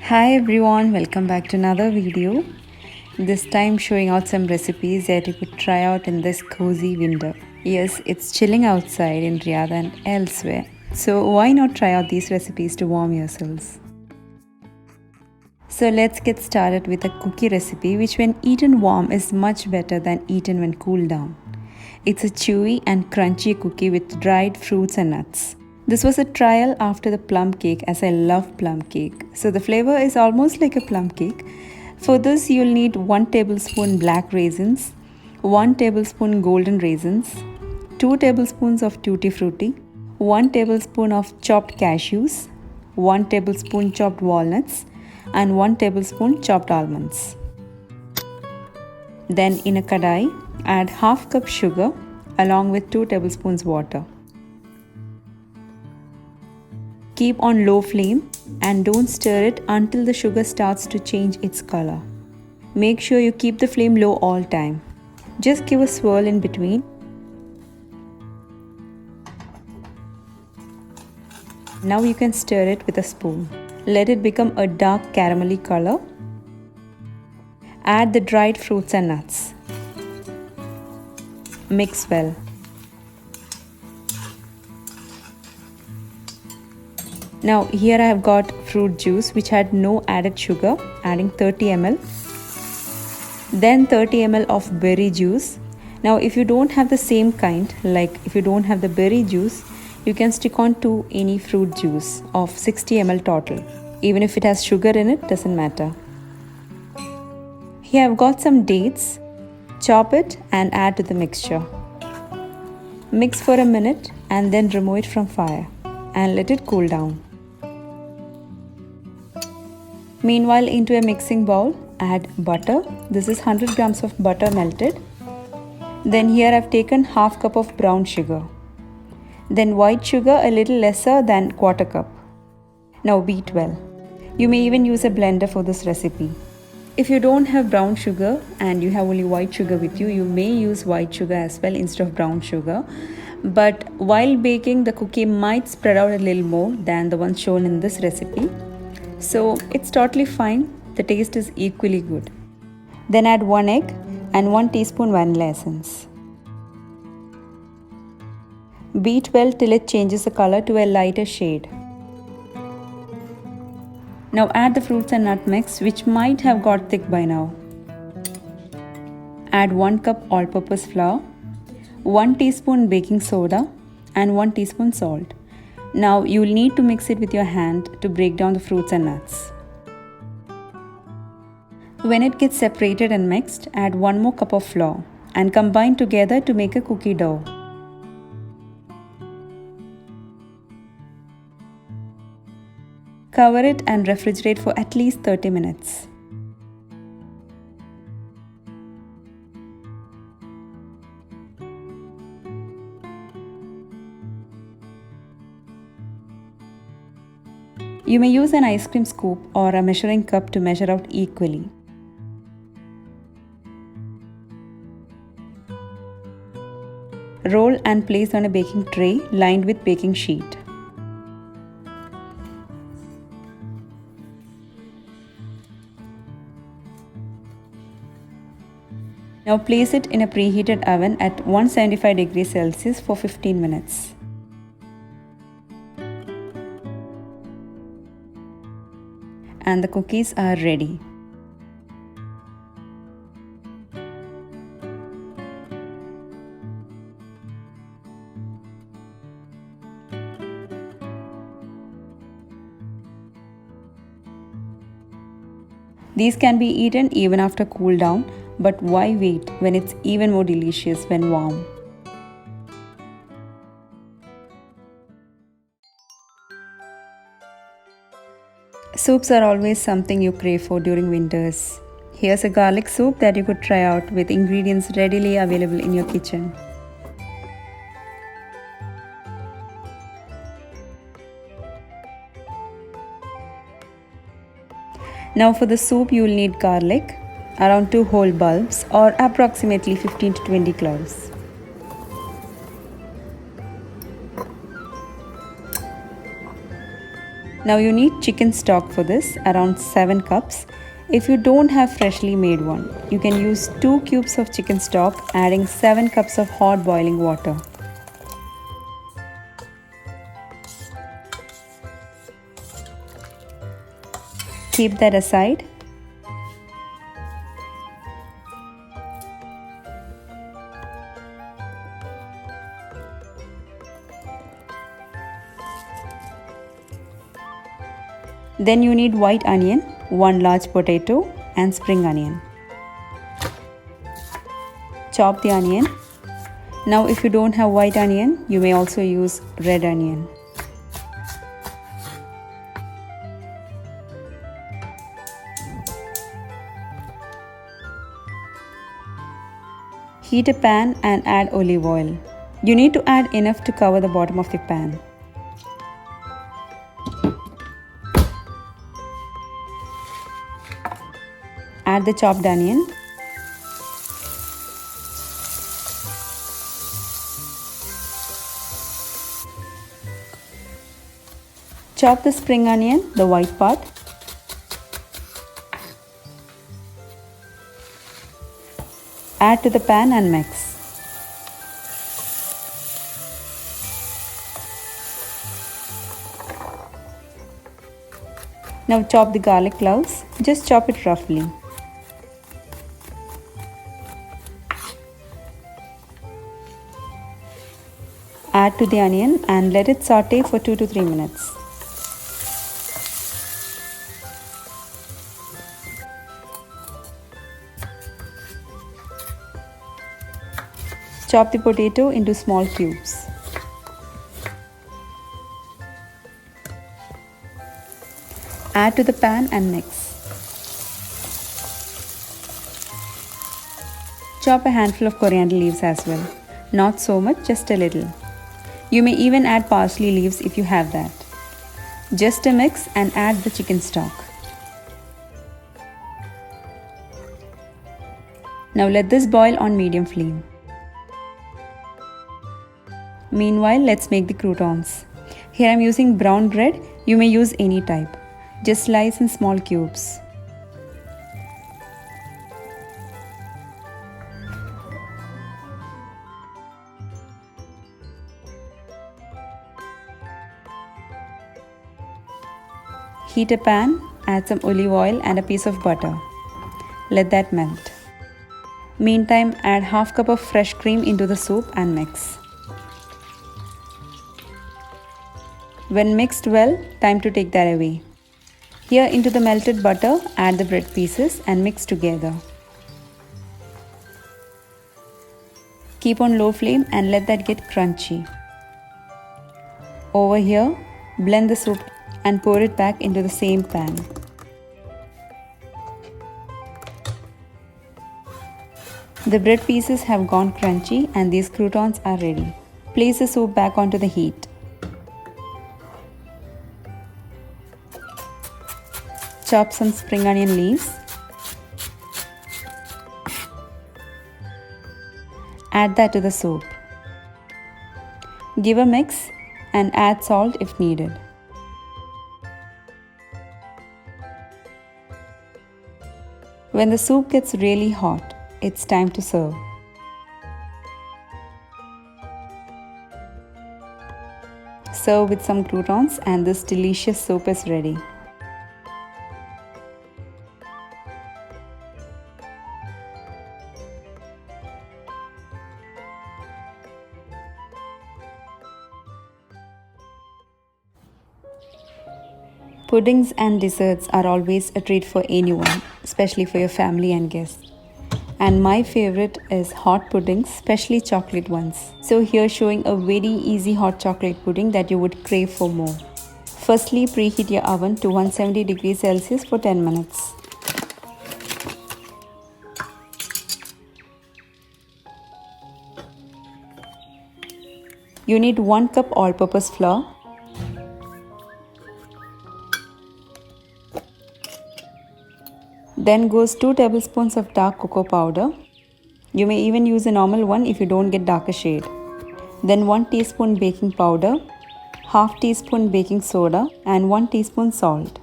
Hi everyone, welcome back to another video. This time showing out some recipes that you could try out in this cozy winter. Yes, it's chilling outside in Riyadh and elsewhere. So why not try out these recipes to warm yourselves? So let's get started with a cookie recipe which when eaten warm is much better than eaten when cooled down. It's a chewy and crunchy cookie with dried fruits and nuts. This was a trial after the plum cake as I love plum cake. So the flavor is almost like a plum cake. For this you'll need 1 tablespoon black raisins, 1 tablespoon golden raisins, 2 tablespoons of tutti frutti, 1 tablespoon of chopped cashews, 1 tablespoon chopped walnuts and 1 tablespoon chopped almonds. Then in a kadai, add half cup sugar along with 2 tablespoons water. Keep on low flame and don't stir it until the sugar starts to change its color. Make sure you keep the flame low all time. Just give a swirl in between. Now you can stir it with a spoon. Let it become a dark caramelly color. Add the dried fruits and nuts. Mix well. Now here I have got fruit juice which had no added sugar, adding 30 ml. Then 30 ml of berry juice. Now if you don't have the same kind, like if you don't have the berry juice, you can stick on to any fruit juice of 60 ml total. Even if it has sugar in it, doesn't matter. Here I've got some dates. Chop it and add to the mixture. Mix for a minute and then remove it from fire and let it cool down. Meanwhile, into a mixing bowl, add butter. This is 100 grams of butter melted. Then here I've taken half cup of brown sugar. Then white sugar a little lesser than quarter cup. Now beat well. You may even use a blender for this recipe. If you don't have brown sugar and you have only white sugar with you, you may use white sugar as well instead of brown sugar. But while baking, the cookie might spread out a little more than the one shown in this recipe. So it's totally fine. The taste is equally good. Then add 1 egg and 1 teaspoon vanilla essence. Beat well till it changes the color to a lighter shade. Now add the fruits and nut mix which might have got thick by now. Add 1 cup all-purpose flour, 1 teaspoon baking soda and 1 teaspoon salt. Now you will need to mix it with your hand to break down the fruits and nuts. When it gets separated and mixed, add 1 more cup of flour and combine together to make a cookie dough. Cover it and refrigerate for at least 30 minutes. You may use an ice cream scoop or a measuring cup to measure out equally. Roll and place on a baking tray lined with baking sheet. Now place it in a preheated oven at 175 degrees Celsius for 15 minutes. And the cookies are ready. These can be eaten even after cool down, but why wait when it's even more delicious when warm? Soups are always something you crave for during winters. Here's a garlic soup that you could try out with ingredients readily available in your kitchen. Now for the soup you will need garlic, around 2 whole bulbs or approximately 15 to 20 cloves. Now you need chicken stock for this, around 7 cups. If you don't have freshly made one, you can use 2 cubes of chicken stock, adding 7 cups of hot boiling water. Keep that aside. Then you need white onion, 1 large potato and spring onion. Chop the onion. Now if you don't have white onion, you may also use red onion. Heat a pan and add olive oil. You need to add enough to cover the bottom of the pan. Add the chopped onion. Chop the spring onion, the white part. Add to the pan and mix. Now chop the garlic cloves, just chop it roughly. Add to the onion and let it saute for 2 to 3 minutes. Chop the potato into small cubes. Add to the pan and mix. Chop a handful of coriander leaves as well. Not so much, just a little. You may even add parsley leaves if you have that. Just a mix and add the chicken stock. Now let this boil on medium flame. Meanwhile, let's make the croutons. Here I am using brown bread. You may use any type. Just slice in small cubes. Heat a pan, add some olive oil and a piece of butter. Let that melt. Meantime, add half cup of fresh cream into the soup and mix. When mixed well, time to take that away. Here into the melted butter, add the bread pieces and mix together. Keep on low flame and let that get crunchy. Over here, blend the soup and pour it back into the same pan. The bread pieces have gone crunchy and these croutons are ready. Place the soup back onto the heat. Chop some spring onion leaves. Add that to the soup. Give a mix and add salt if needed. When the soup gets really hot, it's time to serve. Serve with some croutons and this delicious soup is ready. Puddings and desserts are always a treat for anyone, especially for your family and guests. And my favorite is hot puddings, especially chocolate ones. So here showing a very easy hot chocolate pudding that you would crave for more. Firstly, preheat your oven to 170 degrees Celsius for 10 minutes. You need 1 cup all-purpose flour, then goes 2 tablespoons of dark cocoa powder. You may even use a normal one if you don't get darker shade. Then 1 teaspoon baking powder, half teaspoon baking soda and 1 teaspoon salt.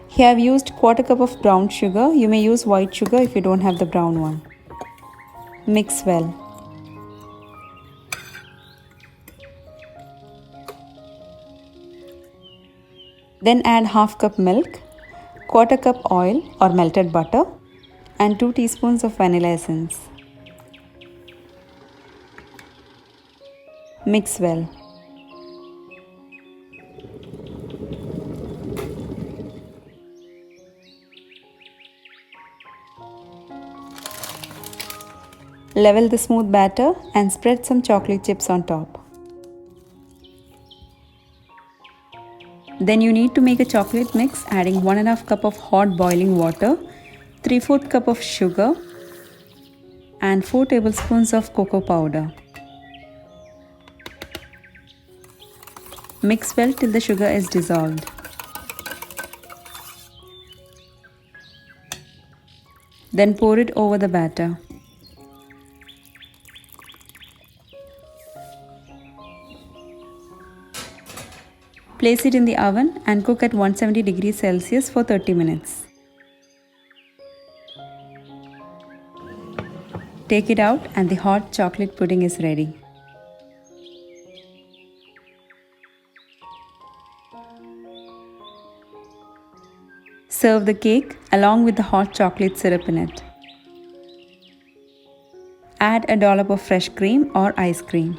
Here I have used quarter cup of brown sugar. You may use white sugar if you don't have the brown one. Mix well. Then add half cup milk, quarter cup oil or melted butter and 2 teaspoons of vanilla essence. Mix well. Level the smooth batter and spread some chocolate chips on top. Then you need to make a chocolate mix, adding 1½ cup of hot boiling water, 3/4 cup of sugar and 4 tablespoons of cocoa powder. Mix well till the sugar is dissolved. Then pour it over the batter. Place it in the oven and cook at 170 degrees Celsius for 30 minutes. Take it out and the hot chocolate pudding is ready. Serve the cake along with the hot chocolate syrup in it. Add a dollop of fresh cream or ice cream.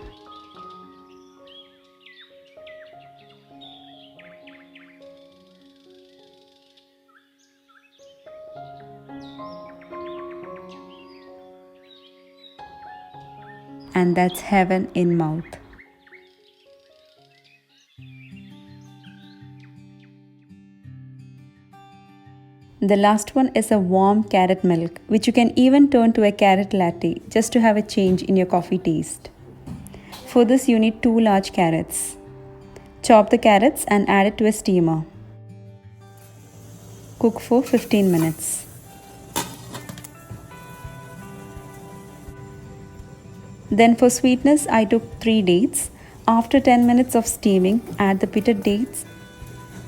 And that's heaven in mouth. The last one is a warm carrot milk, which you can even turn to a carrot latte just to have a change in your coffee taste. For this you need 2 large carrots. Chop the carrots and add it to a steamer. Cook for 15 minutes. Then for sweetness I took 3 dates. After 10 minutes of steaming, add the pitted dates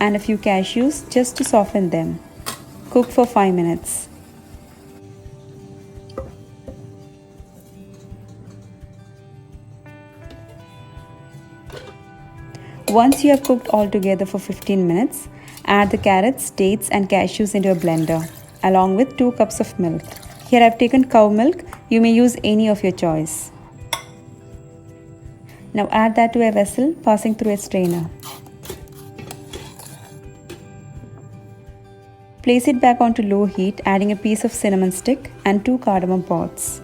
and a few cashews just to soften them. Cook for 5 minutes. Once you have cooked all together for 15 minutes, add the carrots, dates and cashews into a blender along with 2 cups of milk. Here I have taken cow milk. You may use any of your choice. Now add that to a vessel, passing through a strainer. Place it back onto low heat, adding a piece of cinnamon stick and 2 cardamom pods.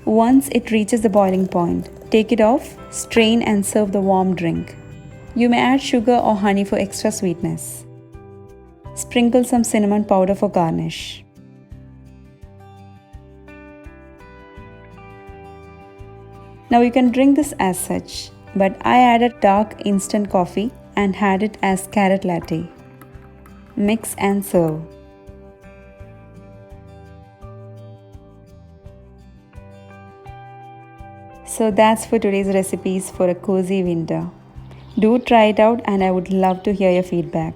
Once it reaches the boiling point, take it off, strain and serve the warm drink. You may add sugar or honey for extra sweetness. Sprinkle some cinnamon powder for garnish. Now you can drink this as such, but I added dark instant coffee and had it as carrot latte. Mix and serve. So that's for today's recipes for a cozy winter. Do try it out and I would love to hear your feedback.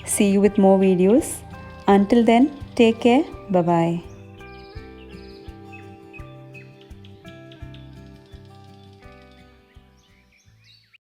See you with more videos. Until then, take care. Bye-bye.